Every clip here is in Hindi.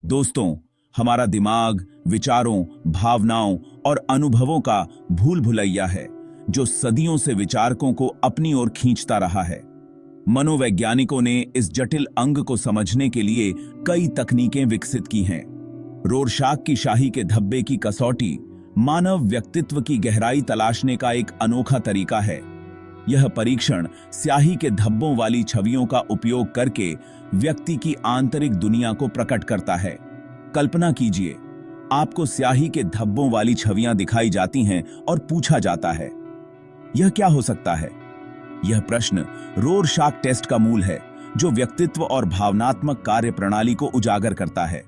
दोस्तों, हमारा दिमाग विचारों, भावनाओं और अनुभवों का भूल भुलैया है, जो सदियों से विचारकों को अपनी ओर खींचता रहा है। मनोवैज्ञानिकों ने इस जटिल अंग को समझने के लिए कई तकनीकें विकसित की हैं। रोरशाक की शाही के धब्बे की कसौटी मानव व्यक्तित्व की गहराई तलाशने का एक अनोखा तरीका है। यह परीक्षण स्याही के धब्बों वाली छवियों का उपयोग करके व्यक्ति की आंतरिक दुनिया को प्रकट करता है। कल्पना कीजिए, आपको स्याही के धब्बों वाली छवियां दिखाई जाती हैं और पूछा जाता है, यह क्या हो सकता है? यह प्रश्न रोरशाक टेस्ट का मूल है, जो व्यक्तित्व और भावनात्मक कार्य प्रणाली को उजागर करता है।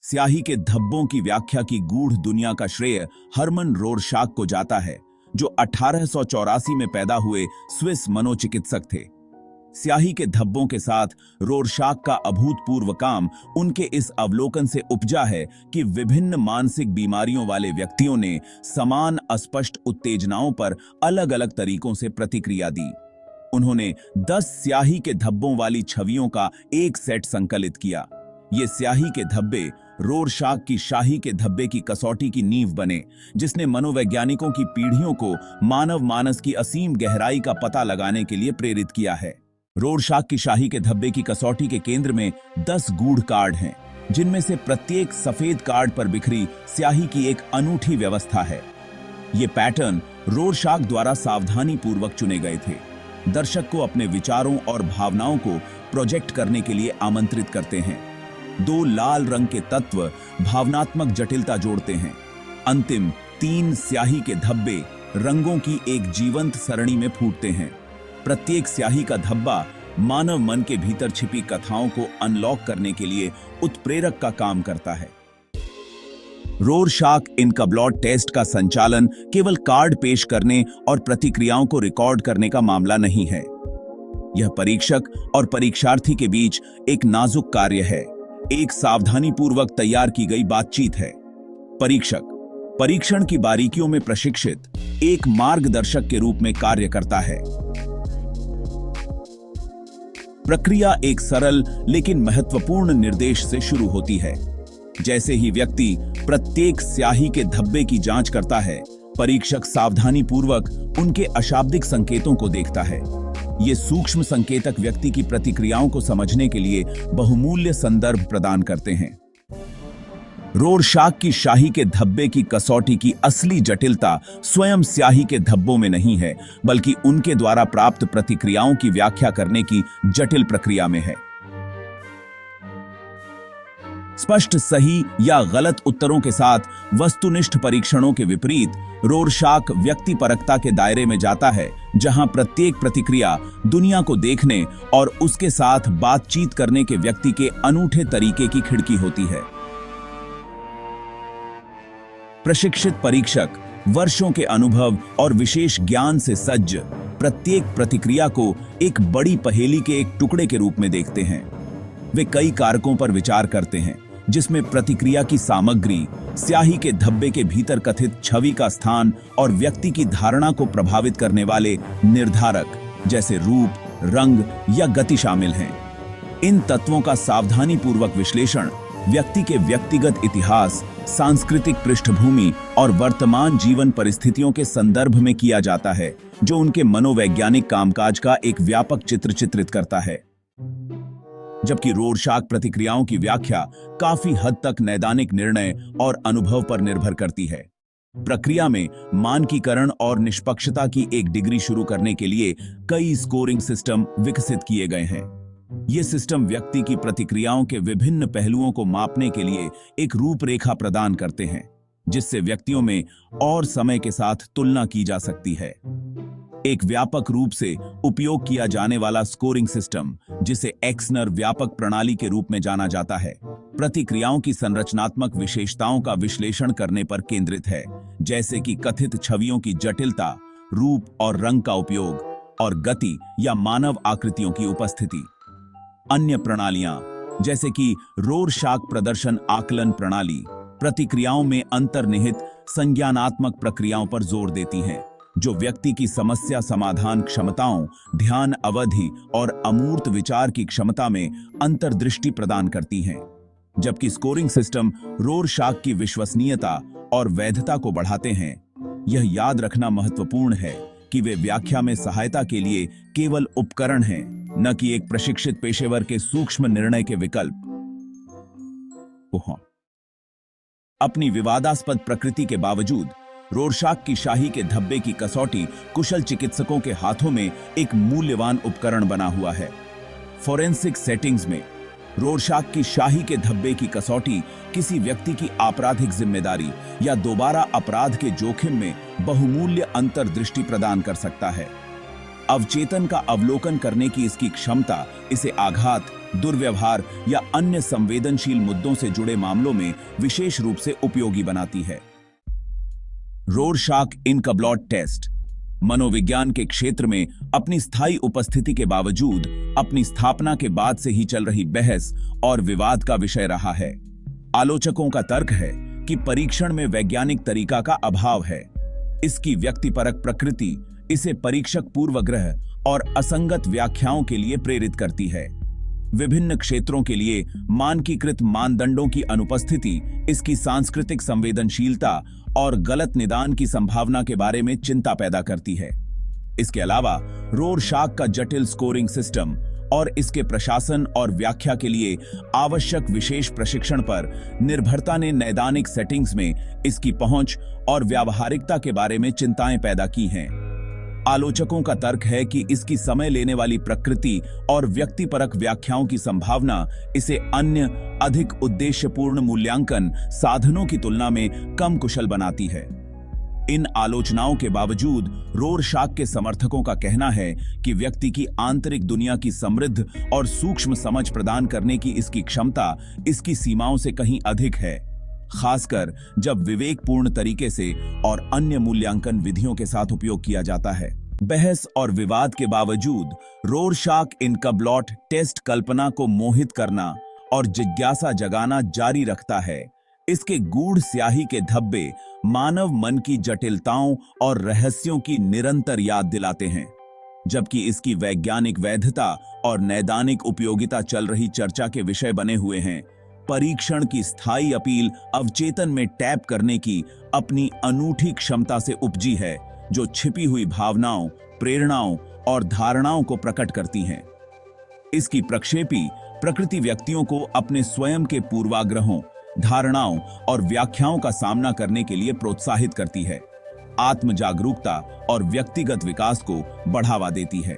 स्याही के धब्बों की व्याख्या की गूढ़ दुनिया का श्रेय हरमन रोरशाक को जाता है, जो 1884 में पैदा हुए स्विस मनोचिकित्सक थे। स्याही के धब्बों के साथ रोरशाक का अभूतपूर्व काम उनके इस अवलोकन से उपजा है कि विभिन्न मानसिक बीमारियों वाले व्यक्तियों ने समान अस्पष्ट उत्तेजनाओं पर अलग अलग तरीकों से प्रतिक्रिया दी। उन्होंने 10 स्याही के धब्बों वाली छवियों का एक सेट संकलित किया। ये स्याही के धब्बे रोरशाक की शाही के धब्बे की कसौटी की नींव बने, जिसने मनोवैज्ञानिकों की पीढ़ियों को मानव मानस की असीम गहराई का पता लगाने के लिए प्रेरित किया है। रोरशाक की शाही के धब्बे की कसौटी के केंद्र में 10 गूढ़ कार्ड हैं, जिनमें से प्रत्येक सफेद कार्ड पर बिखरी स्याही की एक अनूठी व्यवस्था है। ये पैटर्न रोरशाक द्वारा सावधानी पूर्वक चुने गए थे, दर्शक को अपने विचारों और भावनाओं को प्रोजेक्ट करने के लिए आमंत्रित करते हैं। 2 लाल रंग के तत्व भावनात्मक जटिलता जोड़ते हैं। अंतिम 3 स्याही के धब्बे रंगों की एक जीवंत सरणी में फूटते हैं। प्रत्येक स्याही का धब्बा मानव मन के भीतर छिपी कथाओं को अनलॉक करने के लिए उत्प्रेरक का काम करता है। रोरशाक इनकब्लॉट टेस्ट का संचालन केवल कार्ड पेश करने और प्रतिक्रियाओं को रिकॉर्ड करने का मामला नहीं है। यह परीक्षक और परीक्षार्थी के बीच एक नाजुक कार्य है, एक सावधानीपूर्वक तैयार की गई बातचीत है। परीक्षक परीक्षण की बारीकियों में प्रशिक्षित एक मार्गदर्शक के रूप में कार्य करता है। प्रक्रिया एक सरल लेकिन महत्वपूर्ण निर्देश से शुरू होती है। जैसे ही व्यक्ति प्रत्येक स्याही के धब्बे की जांच करता है, परीक्षक सावधानीपूर्वक उनके अशाब्दिक संकेतों को देखता है। ये सूक्ष्म संकेतक व्यक्ति की प्रतिक्रियाओं को समझने के लिए बहुमूल्य संदर्भ प्रदान करते हैं। रोरशाक की शाही के धब्बे की कसौटी की असली जटिलता स्वयं स्याही के धब्बों में नहीं है, बल्कि उनके द्वारा प्राप्त प्रतिक्रियाओं की व्याख्या करने की जटिल प्रक्रिया में है। स्पष्ट सही या गलत उत्तरों के साथ वस्तुनिष्ठ परीक्षणों के विपरीत रोरशाक व्यक्तिपरकता के दायरे में जाता है, जहां प्रत्येक प्रतिक्रिया दुनिया को देखने और उसके साथ बातचीत करने के व्यक्ति के अनूठे तरीके की खिड़की होती है। प्रशिक्षित परीक्षक वर्षों के अनुभव और विशेष ज्ञान से सज्ज प्रत्येक प्रतिक्रिया को एक बड़ी पहेली के एक टुकड़े के रूप में देखते हैं। वे कई कारकों पर विचार करते हैं, जिसमें प्रतिक्रिया की सामग्री, स्याही के धब्बे के भीतर कथित छवि का स्थान और व्यक्ति की धारणा को प्रभावित करने वाले निर्धारक जैसे रूप, रंग या गति शामिल हैं। इन तत्वों का सावधानीपूर्वक विश्लेषण व्यक्ति के व्यक्तिगत इतिहास, सांस्कृतिक पृष्ठभूमि और वर्तमान जीवन परिस्थितियों के संदर्भ में किया जाता है, जो उनके मनोवैज्ञानिक कामकाज का एक व्यापक चित्र चित्रित करता है। जबकि रोरशाक प्रतिक्रियाओं की व्याख्या काफी हद तक नैदानिक निर्णय और अनुभव पर निर्भर करती है। प्रक्रिया में मानकीकरण और निष्पक्षता की एक डिग्री शुरू करने के लिए कई स्कोरिंग सिस्टम विकसित किए गए हैं। ये सिस्टम व्यक्ति की प्रतिक्रियाओं के विभिन्न पहलुओं को मापने के लिए एक रूपरेखा प्रदान करते हैं, जिससे व्यक्तियों में और समय के साथ तुलना की जा सकती है। एक व्यापक रूप से उपयोग किया जाने वाला स्कोरिंग सिस्टम, जिसे एक्सनर व्यापक प्रणाली के रूप में जाना जाता है, प्रतिक्रियाओं की संरचनात्मक विशेषताओं का विश्लेषण करने पर केंद्रित है, जैसे कि कथित छवियों की जटिलता, रूप और रंग का उपयोग और गति या मानव आकृतियों की उपस्थिति। अन्य प्रणालियां, जैसे कि रोरशाक प्रदर्शन आकलन प्रणाली, प्रतिक्रियाओं में अंतर्निहित संज्ञानात्मक प्रक्रियाओं पर जोर देती हैं, जो व्यक्ति की समस्या समाधान क्षमताओं, ध्यान अवधि और अमूर्त विचार की क्षमता में अंतर्दृष्टि प्रदान करती हैं। जबकि स्कोरिंग सिस्टम रोरशाक की विश्वसनीयता और वैधता को बढ़ाते हैं। यह याद रखना महत्वपूर्ण है कि वे व्याख्या में सहायता के लिए केवल उपकरण हैं, न कि एक प्रशिक्षित पेशेवर के सूक्ष्म निर्णय के विकल्प। अपनी विवादास्पद प्रकृति के बावजूद रोरशाक की शाही के धब्बे की कसौटी कुशल चिकित्सकों के हाथों में एक मूल्यवान उपकरण बना हुआ है। फोरेंसिक सेटिंग्स में रोरशाक की शाही के धब्बे की कसौटी किसी व्यक्ति की आपराधिक जिम्मेदारी या दोबारा अपराध के जोखिम में बहुमूल्य अंतर्दृष्टि प्रदान कर सकता है। अवचेतन का अवलोकन करने की इसकी क्षमता इसे आघात, दुर्व्यवहार या अन्य संवेदनशील मुद्दों से जुड़े मामलों में विशेष रूप से उपयोगी बनाती है। रोरशाक इनकब्लॉट टेस्ट मनोविज्ञान के क्षेत्र में अपनी स्थायी उपस्थिति के बावजूद अपनी स्थापना के बाद से ही चल रही बहस और विवाद का विषय रहा है। आलोचकों का तर्क है कि परीक्षण में वैज्ञानिक तरीका का अभाव है। इसकी व्यक्तिपरक प्रकृति इसे परीक्षक पूर्वग्रह और असंगत व्याख्याओं के लिए प्रेरित करती है। विभिन्न क्षेत्रों के लिए मानकीकृत मानदंडों की अनुपस्थिति इसकी सांस्कृतिक संवेदनशीलता और गलत निदान की संभावना के बारे में चिंता पैदा करती है। इसके अलावा रोरशाक का जटिल स्कोरिंग सिस्टम और इसके प्रशासन और व्याख्या के लिए आवश्यक विशेष प्रशिक्षण पर निर्भरता ने नैदानिक सेटिंग्स में इसकी पहुंच और व्यावहारिकता के बारे में चिंताएं पैदा की हैं। आलोचकों का तर्क है कि इसकी समय लेने वाली प्रकृति और व्यक्तिपरक व्याख्याओं की संभावना इसे अन्य अधिक उद्देश्यपूर्ण मूल्यांकन साधनों की तुलना में कम कुशल बनाती है। इन आलोचनाओं के बावजूद रोरशाक के समर्थकों का कहना है कि व्यक्ति की आंतरिक दुनिया की समृद्ध और सूक्ष्म समझ प्रदान करने की इसकी क्षमता इसकी सीमाओं से कहीं अधिक है, खासकर जब विवेकपूर्ण तरीके से और अन्य मूल्यांकन विधियों के साथ उपयोग किया जाता है। बहस और विवाद के बावजूद रोरशाक इनकब्लॉट टेस्ट कल्पना को मोहित करना और जिज्ञासा जगाना जारी रखता है। इसके गूढ़ स्याही के धब्बे मानव मन की जटिलताओं और रहस्यों की निरंतर याद दिलाते हैं, जबकि इसकी वैज्ञानिक वैधता और नैदानिक उपयोगिता चल रही चर्चा के विषय बने हुए हैं। परीक्षण की स्थायी अपील अवचेतन में टैप करने की अपनी अनूठी क्षमता से उपजी है, जो छिपी हुई भावनाओं, प्रेरणाओं और धारणाओं को प्रकट करती हैं। इसकी प्रक्षेपी प्रकृति व्यक्तियों को अपने स्वयं के पूर्वाग्रहों, धारणाओं और व्याख्याओं का सामना करने के लिए प्रोत्साहित करती है, आत्म जागरूकता और व्यक्तिगत विकास को बढ़ावा देती है।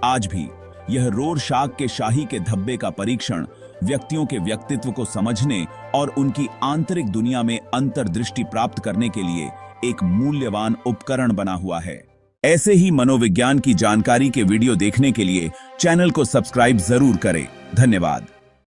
आज भी यह रोरशाक के शाही के धब्बे का परीक्षण व्यक्तियों के व्यक्तित्व को समझने और उनकी आंतरिक दुनिया में अंतर्दृष्टि प्राप्त करने के लिए एक मूल्यवान उपकरण बना हुआ है। ऐसे ही मनोविज्ञान की जानकारी के वीडियो देखने के लिए चैनल को सब्सक्राइब जरूर करें। धन्यवाद।